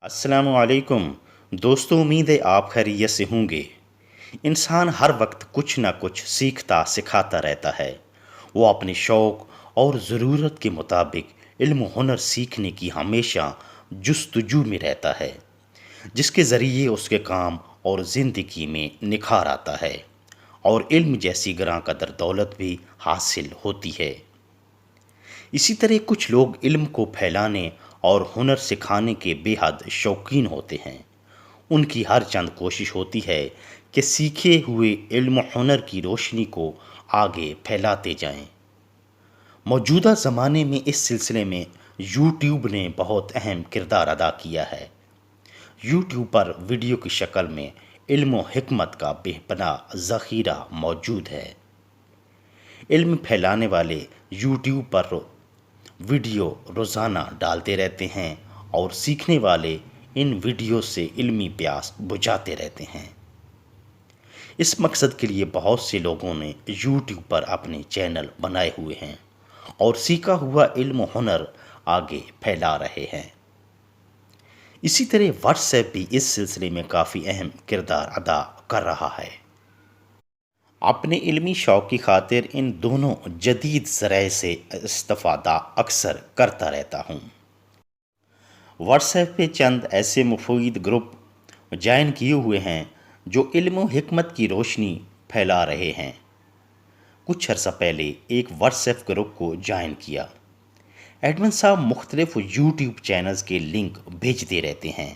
السلام علیکم دوستوں، امید ہے آپ خیریت سے ہوں گے۔ انسان ہر وقت کچھ نہ کچھ سیکھتا سکھاتا رہتا ہے۔ وہ اپنے شوق اور ضرورت کے مطابق علم و ہنر سیکھنے کی ہمیشہ جستجو میں رہتا ہے، جس کے ذریعے اس کے کام اور زندگی میں نکھار آتا ہے اور علم جیسی گراں قدر دولت بھی حاصل ہوتی ہے۔ اسی طرح کچھ لوگ علم کو پھیلانے اور ہنر سکھانے کے بے حد شوقین ہوتے ہیں۔ ان کی ہر چند کوشش ہوتی ہے کہ سیکھے ہوئے علم و ہنر کی روشنی کو آگے پھیلاتے جائیں۔ موجودہ زمانے میں اس سلسلے میں یوٹیوب نے بہت اہم کردار ادا کیا ہے۔ یوٹیوب پر ویڈیو کی شکل میں علم و حکمت کا بے پناہ ذخیرہ موجود ہے۔ علم پھیلانے والے یوٹیوب پر ویڈیو روزانہ ڈالتے رہتے ہیں اور سیکھنے والے ان ویڈیو سے علمی پیاس بجھاتے رہتے ہیں۔ اس مقصد کے لیے بہت سے لوگوں نے یوٹیوب پر اپنے چینل بنائے ہوئے ہیں اور سیکھا ہوا علم و ہنر آگے پھیلا رہے ہیں۔ اسی طرح واٹس ایپ بھی اس سلسلے میں کافی اہم کردار ادا کر رہا ہے۔ اپنے علمی شوق کی خاطر ان دونوں جدید ذرائع سے استفادہ اکثر کرتا رہتا ہوں۔ واٹس ایپ پہ چند ایسے مفید گروپ جوائن کیے ہوئے ہیں جو علم و حکمت کی روشنی پھیلا رہے ہیں۔ کچھ عرصہ پہلے ایک واٹس ایپ گروپ کو جوائن کیا۔ ایڈمن صاحب مختلف یوٹیوب چینلز کے لنک بھیجتے رہتے ہیں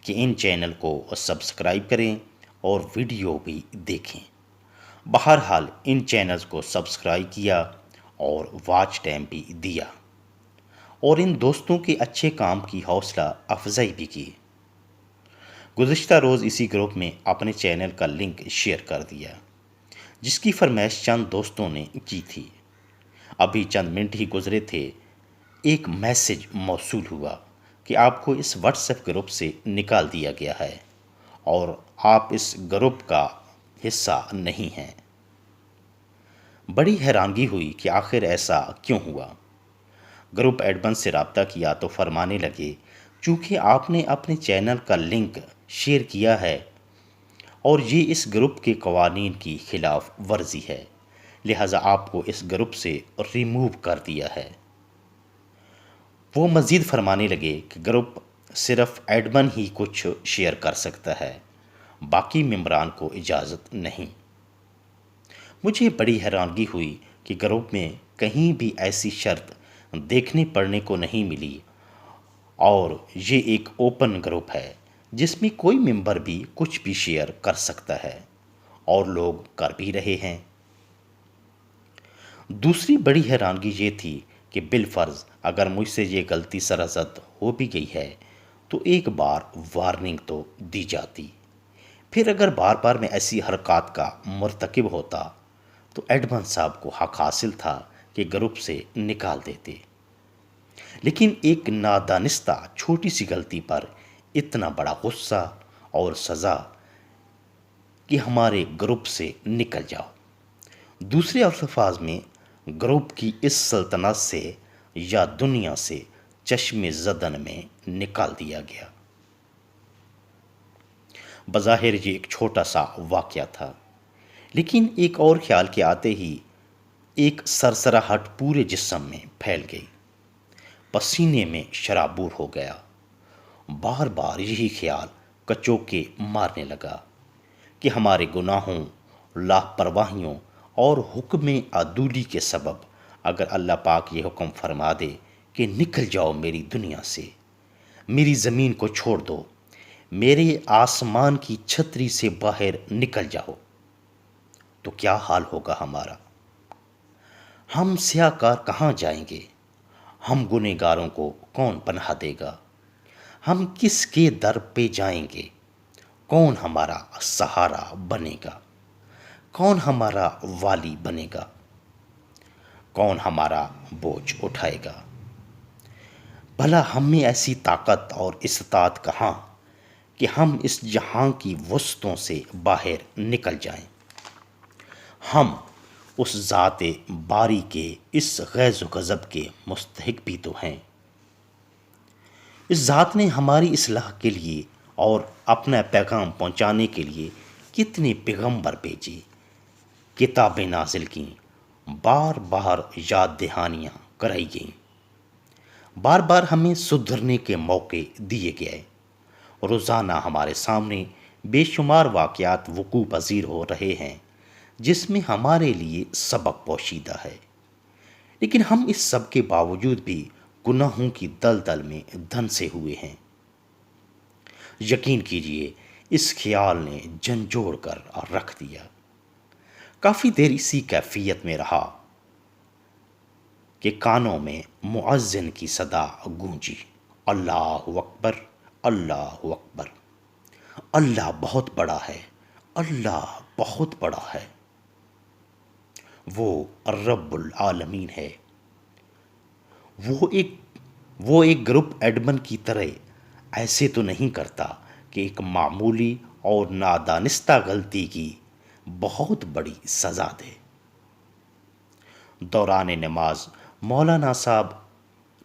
کہ ان چینل کو سبسکرائب کریں اور ویڈیو بھی دیکھیں۔ بہرحال ان چینلز کو سبسکرائب کیا اور واچ ٹائم بھی دیا اور ان دوستوں کے اچھے کام کی حوصلہ افزائی بھی کی۔ گزشتہ روز اسی گروپ میں اپنے چینل کا لنک شیئر کر دیا، جس کی فرمائش چند دوستوں نے کی تھی۔ ابھی چند منٹ ہی گزرے تھے، ایک میسج موصول ہوا کہ آپ کو اس واٹس ایپ گروپ سے نکال دیا گیا ہے اور آپ اس گروپ کا حصہ نہیں ہیں۔ بڑی حیرانگی ہوئی کہ آخر ایسا کیوں ہوا۔ گروپ ایڈمن سے رابطہ کیا تو فرمانے لگے، چونکہ آپ نے اپنے چینل کا لنک شیئر کیا ہے اور یہ اس گروپ کے قوانین کی خلاف ورزی ہے، لہٰذا آپ کو اس گروپ سے ریموو کر دیا ہے۔ وہ مزید فرمانے لگے کہ گروپ صرف ایڈمن ہی کچھ شیئر کر سکتا ہے، باقی ممبران کو اجازت نہیں۔ مجھے بڑی حیرانگی ہوئی کہ گروپ میں کہیں بھی ایسی شرط دیکھنے پڑھنے کو نہیں ملی اور یہ ایک اوپن گروپ ہے جس میں کوئی ممبر بھی کچھ بھی شیئر کر سکتا ہے اور لوگ کر بھی رہے ہیں۔ دوسری بڑی حیرانگی یہ تھی کہ بالفرض اگر مجھ سے یہ غلطی سرزد ہو بھی گئی ہے تو ایک بار وارننگ تو دی جاتی، پھر اگر بار بار میں ایسی حرکات کا مرتکب ہوتا تو ایڈمن صاحب کو حق حاصل تھا کہ گروپ سے نکال دیتے۔ لیکن ایک نادانستہ چھوٹی سی غلطی پر اتنا بڑا غصہ اور سزا کہ ہمارے گروپ سے نکل جاؤ۔ دوسرے الفاظ میں گروپ کی اس سلطنت سے یا دنیا سے چشم زدن میں نکال دیا گیا۔ بظاہر یہ ایک چھوٹا سا واقعہ تھا، لیکن ایک اور خیال کے آتے ہی ایک سرسراہٹ پورے جسم میں پھیل گئی، پسینے میں شرابور ہو گیا۔ بار بار یہی خیال کچوکے مارنے لگا کہ ہمارے گناہوں، لاپرواہیوں اور حکم عدولی کے سبب اگر اللہ پاک یہ حکم فرما دے کہ نکل جاؤ میری دنیا سے، میری زمین کو چھوڑ دو، میرے آسمان کی چھتری سے باہر نکل جاؤ، تو کیا حال ہوگا ہمارا؟ ہم سیاہ کار کہاں جائیں گے؟ ہم گنہگاروں کو کون پناہ دے گا؟ ہم کس کے در پہ جائیں گے؟ کون ہمارا سہارا بنے گا؟ کون ہمارا والی بنے گا؟ کون ہمارا بوجھ اٹھائے گا؟ بھلا ہم میں ایسی طاقت اور استطاعت کہاں کہ ہم اس جہاں کی وسعتوں سے باہر نکل جائیں؟ ہم اس ذات باری کے اس غیظ و غضب کے مستحق بھی تو ہیں۔ اس ذات نے ہماری اصلاح کے لیے اور اپنا پیغام پہنچانے کے لیے کتنے پیغمبر بھیجے، کتابیں نازل کیں، بار بار یاد دہانیاں کرائی گئیں، بار بار ہمیں سدھرنے کے موقع دیے گئے۔ روزانہ ہمارے سامنے بے شمار واقعات وقوع پذیر ہو رہے ہیں جس میں ہمارے لیے سبق پوشیدہ ہے، لیکن ہم اس سب کے باوجود بھی گناہوں کی دلدل میں دھنسے ہوئے ہیں۔ یقین کیجئے اس خیال نے جھنجھوڑ کر رکھ دیا۔ کافی دیر اسی کیفیت میں رہا کہ کانوں میں مؤذن کی صدا گونجی، اللہ اکبر، اللہ اکبر، اللہ بہت بڑا ہے، اللہ بہت بڑا ہے۔ وہ رب العالمین ہے۔ وہ ایک گروپ ایڈمن کی طرح ایسے تو نہیں کرتا کہ ایک معمولی اور نادانستہ غلطی کی بہت بڑی سزا دے۔ دوران نماز مولانا صاحب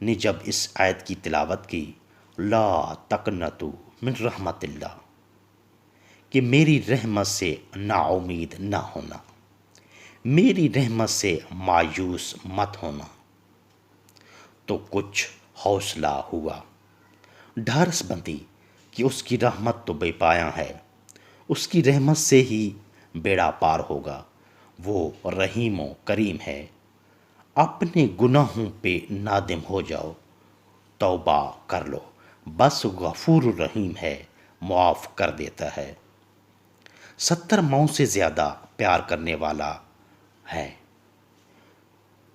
نے جب اس آیت کی تلاوت کی، لا تقنطوا من رحمت اللہ، کہ میری رحمت سے نا امید نہ ہونا، میری رحمت سے مایوس مت ہونا، تو کچھ حوصلہ ہوا، ڈھارس بندی کہ اس کی رحمت تو بے پایاں ہے، اس کی رحمت سے ہی بیڑا پار ہوگا، وہ رحیم و کریم ہے۔ اپنے گناہوں پہ نادم ہو جاؤ، توبہ کر لو، بس غفور الرحیم ہے، معاف کر دیتا ہے، 70 ماؤں سے زیادہ پیار کرنے والا ہے۔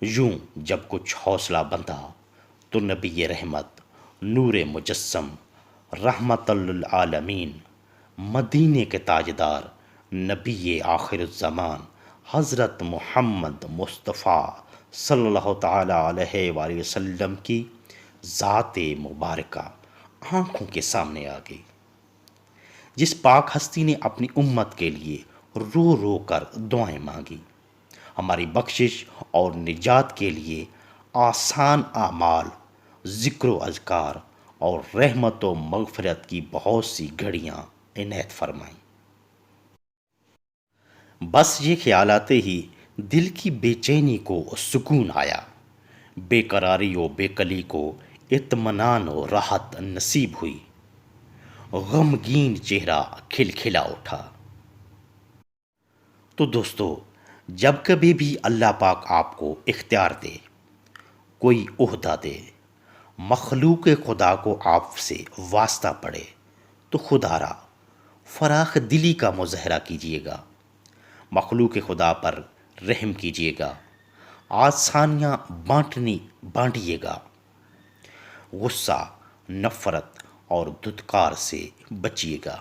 یوں جب کچھ حوصلہ بندھا تو نبی رحمت، نور مجسم، رحمت للعالمین، مدینے کے تاجدار، نبی آخر الزمان حضرت محمد مصطفیٰ صلی اللہ تعالیٰ علیہ وآلہ وسلم کی ذات مبارکہ آنکھوں کے سامنے آ گئی، جس پاک ہستی نے اپنی امت کے لیے رو رو کر دعائیں مانگی، ہماری بخشش اور نجات کے لیے آسان اعمال، ذکر و اذکار اور رحمت و مغفرت کی بہت سی گھڑیاں عنایت فرمائیں۔ بس یہ خیال آتے ہی دل کی بے چینی کو سکون آیا، بے قراری و بے کلی کو اطمینان و راحت نصیب ہوئی، غمگین چہرہ کھلکھلا اٹھا۔ تو دوستو، جب کبھی بھی اللہ پاک آپ کو اختیار دے، کوئی عہدہ دے، مخلوق خدا کو آپ سے واسطہ پڑے، تو خدا را فراخ دلی کا مظاہرہ کیجیے گا، مخلوق خدا پر رحم کیجیے گا، آسانیاں بانٹیے گا، غصہ، نفرت اور دھتکار سے بچیے گا،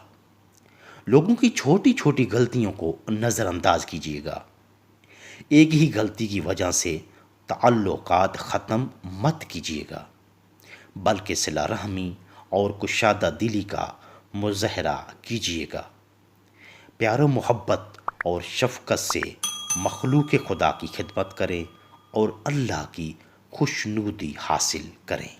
لوگوں کی چھوٹی چھوٹی غلطیوں کو نظر انداز کیجیے گا، ایک ہی غلطی کی وجہ سے تعلقات ختم مت کیجیے گا، بلکہ صلہ رحمی اور کشادہ دلی کا مظاہرہ کیجیے گا، پیار و محبت اور شفقت سے مخلوق خدا کی خدمت کریں اور اللہ کی خوشنودی حاصل کریں۔